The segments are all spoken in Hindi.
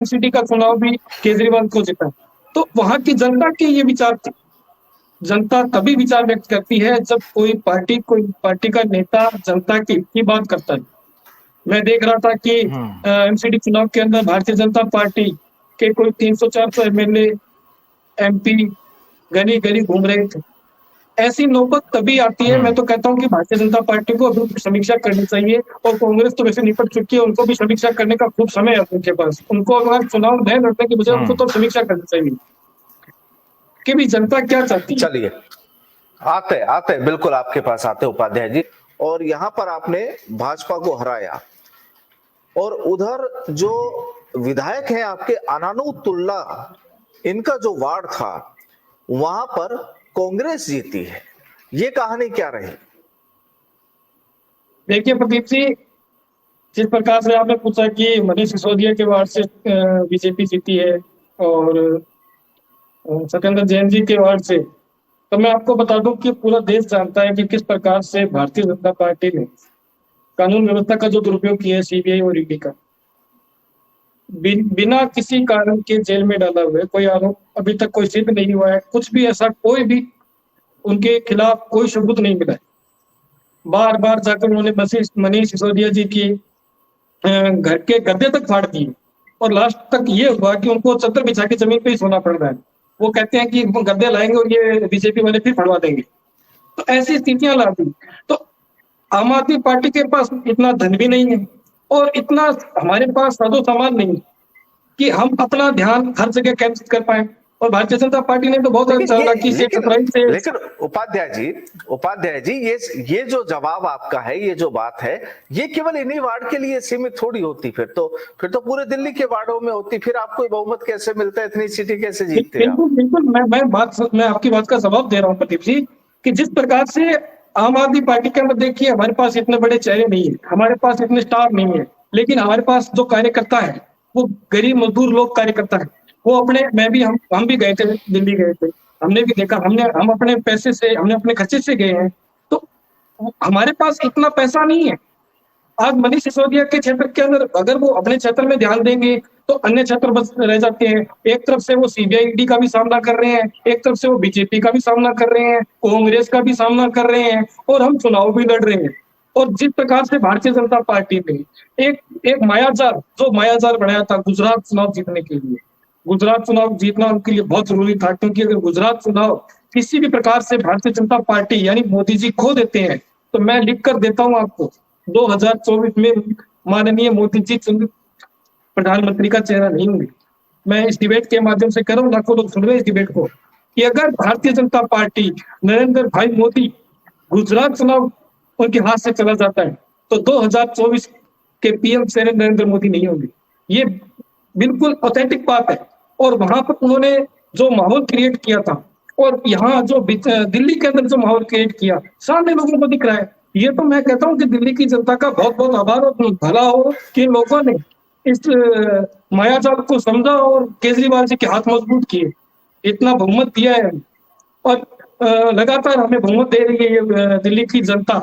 एमसीडी का चुनाव भी केजरीवाल को जिता। तो वहां की जनता के ये विचार थे। जनता तभी विचार व्यक्त करती है जब कोई पार्टी का नेता जनता की बात करता है। मैं देख रहा था कि एमसीडी चुनाव के अंदर भारतीय जनता पार्टी के कोई 300-400 एमएलए एमपी गली गली घूम रहे थे। ऐसी नौबत तभी आती है। मैं तो कहता हूँ कि भारतीय जनता पार्टी को अभी समीक्षा करनी चाहिए, और कांग्रेस तो वैसे निपट चुकी है, उनको भी समीक्षा करने का खूब समय है उनके पास। उनको अगर चुनाव नहीं लड़ने की बजाय उनको तो समीक्षा करनी चाहिए कि भी जनता क्या चाहती है। चलिए आते बिल्कुल आपके पास आते उपाध्याय जी। और यहाँ पर आपने भाजपा को हराया, और उधर जो विधायक हैं आपके अनानुतुल्ला, इनका जो वार्ड था वहां पर कांग्रेस जीती है। ये कहानी क्या रही? देखिए प्रदीप जी, जिस प्रकार से आपने पूछा कि मनीष सिसोदिया के वार्ड से बीजेपी जीती है और सत्येंद्र जैन जी के वार्ड से, तो मैं आपको बता दूं कि पूरा देश जानता है कि किस प्रकार से भारतीय जनता पार्टी ने कानून व्यवस्था का जो दुरुपयोग किया है सीबीआई और ईडी का। बिना किसी कारण के जेल में डाला हुआ है, कोई आरोप अभी तक कोई सिद्ध नहीं हुआ है, कुछ भी ऐसा कोई भी उनके खिलाफ कोई सबूत नहीं मिला है। बार बार जाकर उन्होंने मनीष सिसोदिया जी की घर के गद्दे तक फाड़ दिए, और लास्ट तक ये हुआ कि उनको चद्दर बिछा के जमीन पे ही सोना पड़ रहा है। वो कहते हैं कि गद्दे लाएंगे और ये बीजेपी वाले फिर फड़वा देंगे। तो ऐसी स्थितियां ला दी। तो आम आदमी पार्टी के पास इतना धन भी नहीं है, और इतना हमारे पास साधो सामान नहीं कि हम अपना ध्यान हर जगह केंद्रित कर पाए। और भारतीय जनता पार्टी ने तो बहुत चालाकी से लेकिन उपाध्याय जी ये जो जवाब आपका है, ये जो बात है, ये केवल इन्हीं वार्ड के लिए सीमित थोड़ी होती। फिर तो पूरे दिल्ली के वार्डों में होती। फिर आपको बहुमत कैसे मिलता है, इतनी सीटें कैसे जीतते हैं? बिल्कुल मैं आपकी बात का जवाब दे रहा हूँ प्रदीप जी, कि जिस प्रकार से आम आदमी पार्टी के अंदर देखिए, हमारे पास इतने बड़े चेहरे नहीं है, हमारे पास इतने स्टार नहीं है, लेकिन हमारे पास जो कार्यकर्ता है वो गरीब मजदूर लोग कार्यकर्ता है। वो अपने हम भी गए थे, दिल्ली गए थे, हमने भी देखा, हम अपने पैसे से, हमने अपने खर्चे से गए हैं। तो हमारे पास इतना पैसा नहीं है। आज मनीष सिसोदिया के क्षेत्र के अंदर अगर वो अपने क्षेत्र में ध्यान देंगे तो अन्य क्षेत्र बस रह जाते हैं। एक तरफ से वो सीबीआई ईडी का भी सामना कर रहे हैं, एक तरफ से वो बीजेपी का भी सामना कर रहे हैं, कांग्रेस का भी सामना कर रहे हैं, और हम चुनाव भी लड़ रहे हैं। और जिस प्रकार से भारतीय जनता पार्टी ने एक मायाजाल बनाया था गुजरात चुनाव जीतने के लिए। गुजरात चुनाव जीतना उनके लिए बहुत जरूरी था, क्योंकि अगर गुजरात चुनाव किसी भी प्रकार से भारतीय जनता पार्टी यानी मोदी जी खो देते हैं, तो मैं लिख कर देता हूं आपको, 2024 में माननीय मोदी जी प्रधानमंत्री का चेहरा नहीं होंगे। मैं इस डिबेट के माध्यम से कर रहा हूँ, लाखों लोग सुन रहे हैं इस डिबेट को, कि अगर भारतीय जनता पार्टी, नरेंद्र भाई मोदी, गुजरात चुनाव उनके हाथ से चला जाता है, तो 2024 के पीएम से नरेंद्र मोदी नहीं होंगे। ये बिल्कुल ऑथेंटिक बात है। और वहां पर उन्होंने जो माहौल क्रिएट किया था, और यहाँ जो दिल्ली के अंदर जो माहौल क्रिएट किया, सामने लोगों को दिख रहा है। ये तो मैं कहता हूँ कि दिल्ली की जनता का बहुत बहुत आभार और भला हो कि लोगों ने इस मायाजाल को समझा और केजरीवाल जी के हाथ मजबूत किए, इतना बहुमत दिया है, और लगातार हमें बहुमत दे रही है ये दिल्ली की जनता।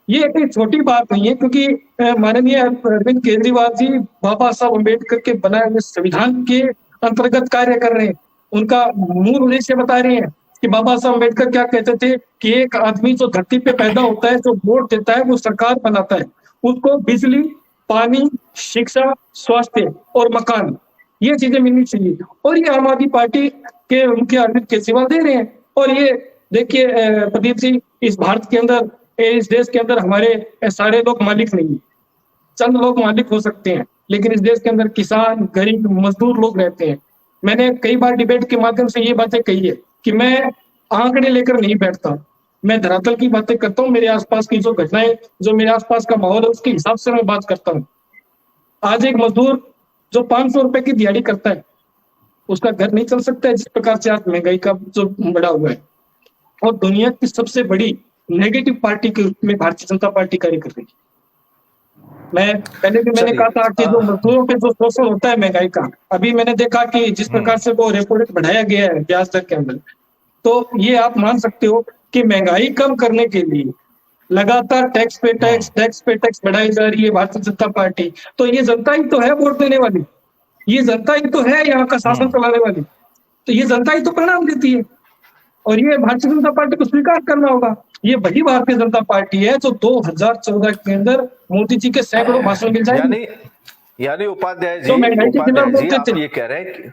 ये एक छोटी बात नहीं है, क्योंकि माननीय अरविंद केजरीवाल जी बाबा साहब अम्बेडकर के बनाए हुए संविधान के अंतर्गत कार्य कर रहे हैं। उनका मूल उद्देश्य बता रहे हैं कि बाबा साहब अम्बेडकर क्या कहते थे कि एक आदमी जो धरती पे पैदा होता है, जो वोट देता है, वो सरकार बनाता है। उसको बिजली, पानी, शिक्षा, स्वास्थ्य और मकान, ये चीजें मिलनी चाहिए। और ये आम आदमी पार्टी के उनके अरविंद केजरीवाल दे रहे हैं। और ये देखिए प्रदीप जी, इस भारत के अंदर, इस देश के अंदर हमारे सारे लोग मालिक नहीं है, चंद लोग मालिक हो सकते हैं, लेकिन इस देश के अंदर किसान, गरीब, मजदूर लोग रहते हैं। मैंने कई बार डिबेट के माध्यम से ये बातें कही है कि मैं आंकड़े लेकर नहीं बैठता, मैं धरातल की बातें करता हूँ। मेरे आसपास की जो घटनाएं, जो मेरे आसपास का माहौल है, उसके हिसाब से मैं बात करता हूँ। आज एक मजदूर जो 500 रुपए की दिहाड़ी करता है, उसका घर नहीं चल सकता है, जिस प्रकार से आज महंगाई का जो बढ़ा हुआ है। और दुनिया की सबसे बड़ी नेगेटिव पार्टी के रूप में भारतीय जनता पार्टी कार्य कर रही है। मैं पहले भी मैंने कहा था कि जो मजदूरों पे जो शोषण होता है महंगाई का, अभी मैंने देखा कि जिस प्रकार से वो रेपो रेट बढ़ाया गया है ब्याज दर के अंदर, तो ये आप मान सकते हो कि महंगाई कम करने के लिए लगातार टैक्स पे टैक्स बढ़ाई जा रही है भारतीय जनता पार्टी। तो ये जनता ही तो है वोट देने वाली। ये जनता ही तो है यहाँ का शासन चलाने वाली, तो ये जनता ही तो परिणाम देती है और ये भारतीय जनता पार्टी को स्वीकार करना होगा। ये वही भारतीय जनता पार्टी है जो 2014 के अंदर मोदी जी के सैकड़ों भाषण मिल जाएंगे। यानी उपाध्याय जी, तो महंगाई के खिलाफ बोलते आप थे। ये कह रहे हैं कि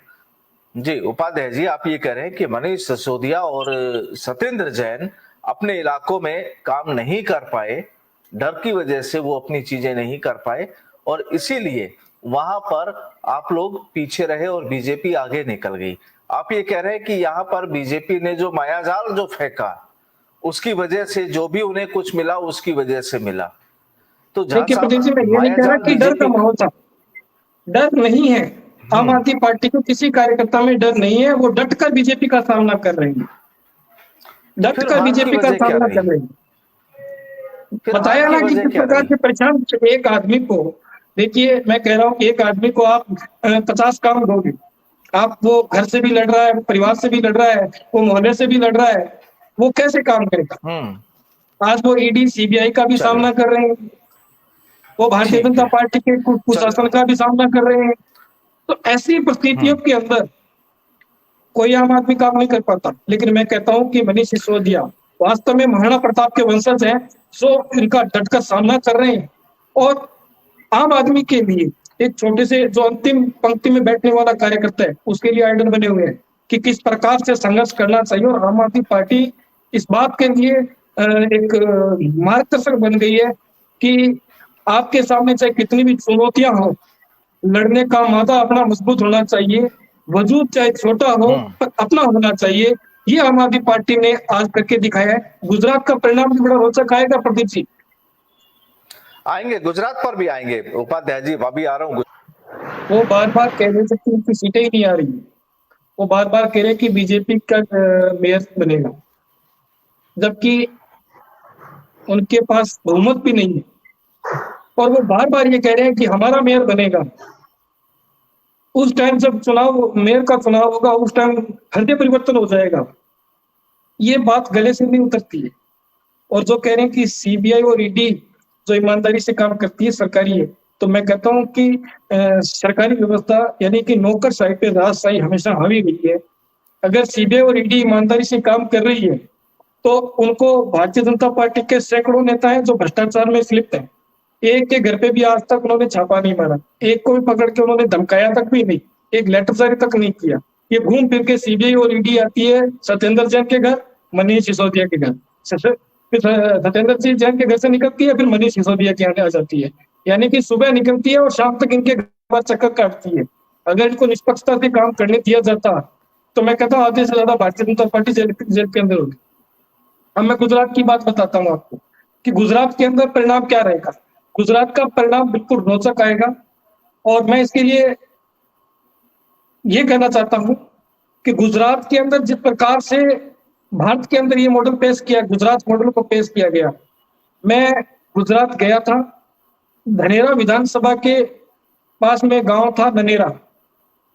जी उपाध्याय जी, आप ये कह रहे हैं कि मनीष सिसोदिया और सत्येंद्र जैन अपने इलाकों में काम नहीं कर पाए, डर की वजह से वो अपनी चीजें नहीं कर पाए और इसीलिए वहां पर आप लोग पीछे रहे और बीजेपी आगे निकल गई। आप ये कह रहे हैं कि यहाँ पर बीजेपी ने जो मायाजाल जो फेंका उसकी वजह से जो भी उन्हें कुछ मिला उसकी वजह से मिला। तो देखिए प्रदीप जी, मैं ये नहीं कह रहा कि डर का माहौल था, डर नहीं है। आम आदमी पार्टी को किसी कार्यकर्ता में डर नहीं है, वो डट कर बीजेपी का सामना कर रहे हैं, डट कर बीजेपी का सामना कर रहे हैं। बताया ना कि किस प्रकार से परेशान एक आदमी को, देखिए मैं कह रहा हूँ कि एक आदमी को आप 50 काम दोगे, आप वो घर से भी लड़ रहा है, परिवार से भी लड़ रहा है, वो मोहल्ले से भी लड़ रहा है, वो कैसे काम करेगा? आज वो ईडी सीबीआई का भी सामना कर रहे हैं, वो भारतीय जनता पार्टी के कुशासन का भी सामना कर रहे हैं। तो ऐसी परिस्थितियों के अंदर कोई आम आदमी काम नहीं कर पाता। लेकिन मैं कहता हूं कि मनीष सिसोदिया वास्तव में महाराणा प्रताप के वंशज हैं, जो इनका डटकर सामना कर रहे हैं और आम आदमी के लिए एक छोटे से जो अंतिम पंक्ति में बैठने वाला कार्यकर्ता है उसके लिए आइडल बने हुए हैं कि किस प्रकार से संघर्ष करना चाहिए। और आम आदमी पार्टी इस बात के लिए एक मार्गदर्शक बन गई है कि आपके सामने चाहे कितनी भी चुनौतियां हो, लड़ने का मादा अपना मजबूत होना चाहिए, वजूद चाहे छोटा हो पर अपना होना चाहिए। ये आम आदमी पार्टी ने आज करके दिखाया है। गुजरात का परिणाम भी बड़ा रोचक आएगा प्रदीप जी। आएंगे, गुजरात पर भी आएंगे उपाध्याय जी, अभी आ रहा हूँ। वो बार बार कह रहे थे कि उनकी सीटें ही नहीं आ रही, वो बार बार कह रहे कि बीजेपी का मेयर बनेगा, जबकि उनके पास बहुमत भी नहीं है और वो बार बार ये कह रहे हैं कि हमारा मेयर बनेगा। उस टाइम जब मेयर का चुनाव होगा उस टाइम हृदय परिवर्तन हो जाएगा। ये बात गले से नहीं उतरती है। और जो कह रहे हैं कि सीबीआई और ईडी जो ईमानदारी से काम करती है सरकारी है, तो मैं कहता हूं कि सरकारी व्यवस्था यानी कि नौकरशाही पे राजशाही हमेशा हावी रही है। अगर सीबीआई और ईडी ईमानदारी से काम कर रही है तो उनको भारतीय जनता पार्टी के सैकड़ों नेता हैं जो भ्रष्टाचार में लिप्त हैं, एक के घर पे भी आज तक उन्होंने छापा नहीं मारा, एक को भी पकड़ के उन्होंने धमकाया तक भी नहीं, एक लेटर जारी तक नहीं किया। ये घूम फिर के सीबीआई और ईडी आती है सत्येंद्र जैन के घर, मनीष सिसोदिया के घर, सत्येंद्र जैन के घर से निकलती है, फिर मनीष सिसोदिया के यहाँ आ जाती है। यानी कि सुबह निकलती है और शाम तक इनके घर चक्कर काटती है। अगर इनको निष्पक्षता से काम करने दिया जाता तो मैं कहता हूँ आधे से ज्यादा भारतीय जनता पार्टी जेल के अंदर होगी। अब मैं गुजरात की बात बताता हूँ आपको कि गुजरात के अंदर परिणाम क्या रहेगा। गुजरात का परिणाम बिल्कुल रोचक आएगा और मैं इसके लिए ये कहना चाहता हूं कि गुजरात के अंदर जिस प्रकार से भारत के अंदर ये मॉडल पेश किया, गुजरात मॉडल को पेश किया गया। मैं गुजरात गया था, धनेरा विधानसभा के पास में गांव था धनेरा,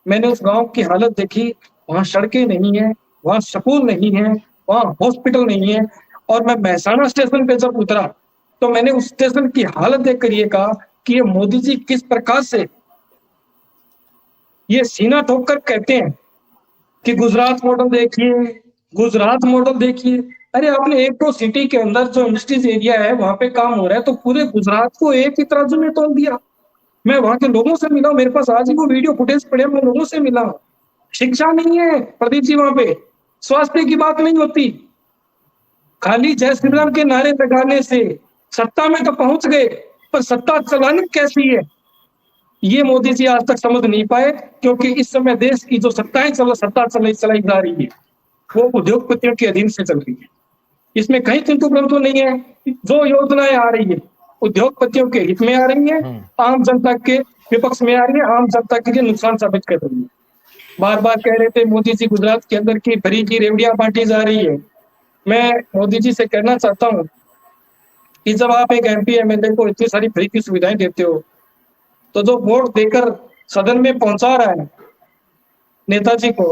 मैंने उस गांव की हालत देखी। वहां सड़कें नहीं है, वहां स्कूल नहीं है, वहां हॉस्पिटल नहीं है। और मैं मेहसाणा स्टेशन पे जब उतरा तो मैंने उस स्टेशन की हालत देखकर ये कहा कि ये मोदी जी किस प्रकार से ये सीना ठोककर कहते हैं कि गुजरात मॉडल देखिए, गुजरात मॉडल देखिए। अरे आपने एक तो सिटी के अंदर जो इंडस्ट्रीज एरिया है वहां पे काम हो रहा है, तो पूरे गुजरात को एक ही तराजू में तोल दिया। मैं वहां के लोगों से मिला, मेरे पास आज ही वो वीडियो फुटेज पड़े, मैं लोगों से मिला। शिक्षा नहीं है प्रदीप जी वहां पे, स्वास्थ्य की बात नहीं होती, खाली जय श्री राम के नारे लगाने से सत्ता में तो पहुंच गए, पर सत्ता चलानी कैसी है ये मोदी जी आज तक समझ नहीं पाए। क्योंकि इस समय देश की जो सत्ता चलाई जा रही है वो उद्योगपतियों के अधीन से चल रही है। इसमें कहीं किंतु परंतु नहीं है। जो योजनाएं आ रही है उद्योगपतियों के हित में आ रही है, आम जनता के विपक्ष में आ रही है, आम जनता के लिए नुकसान साबित कर रही है। बार बार कह रहे थे मोदी जी गुजरात के अंदर की फ्री की रेवड़ियां बांटी जा रही है। मैं मोदी जी से कहना चाहता हूँ कि जब आप एक एमपी एमएलए को इतनी सारी फ्री की सुविधाएं देते हो, तो जो वोट देकर सदन में पहुंचा रहा है नेताजी को,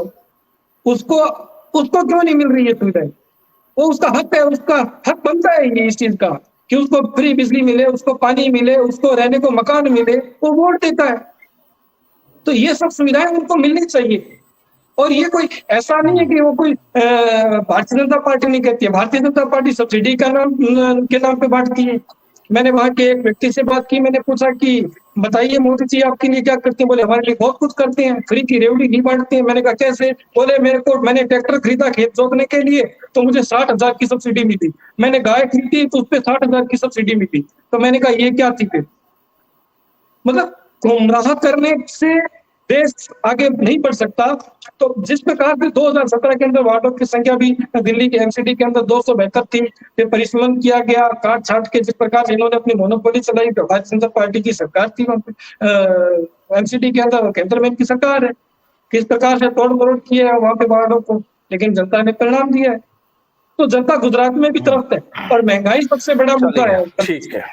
उसको क्यों नहीं मिल रही है सुविधाएं? वो उसका हक है, उसका हक बनता है ये इस चीज का कि उसको फ्री बिजली मिले, उसको पानी मिले, उसको रहने को मकान मिले, वो वोट देता है। तो ये सब सुविधाएं उनको मिलनी चाहिए। और ये कोई ऐसा नहीं है कि वो कोई भारतीय जनता पार्टी नहीं कहती है। भारतीय जनता पार्टी सब्सिडी का नाम के नाम पे बांटती है। मैंने वहां के एक व्यक्ति से बात की, मैंने पूछा कि बताइए मोदी जी आपके लिए क्या करते हैं? बोले हमारे लिए बहुत कुछ करते हैं, फ्री की रेवड़ी घी बांटते हैं। मैंने कहा कैसे? बोले मैंने ट्रैक्टर खरीदा खेत जोतने के लिए तो मुझे 60,000 की सब्सिडी मिली। मैंने गाय खरीदी तो उसपे 60,000 की सब्सिडी मिली। तो मैंने कहा ये क्या थी फिर? मतलब गुमराह करने से देश आगे नहीं बढ़ सकता। तो जिस प्रकार से 2017 के अंदर वार्डों की संख्या भी दिल्ली के एमसीडी के अंदर 272 थी, फिर परिश्रम किया गया काट छाट के, जिस प्रकार से इन्होंने अपनी मोनोपोली चलाई, भारतीय जनता पार्टी की सरकार थी वहां पे एमसीडी के अंदर, केंद्र में इनकी सरकार है। किस प्रकार से तोड़ मरोड़ किया है वहां पे वार्डों को, लेकिन जनता ने परिणाम दिया है। तो जनता गुजरात में भी तरफ है और महंगाई सबसे बड़ा मुद्दा है। ठीक है।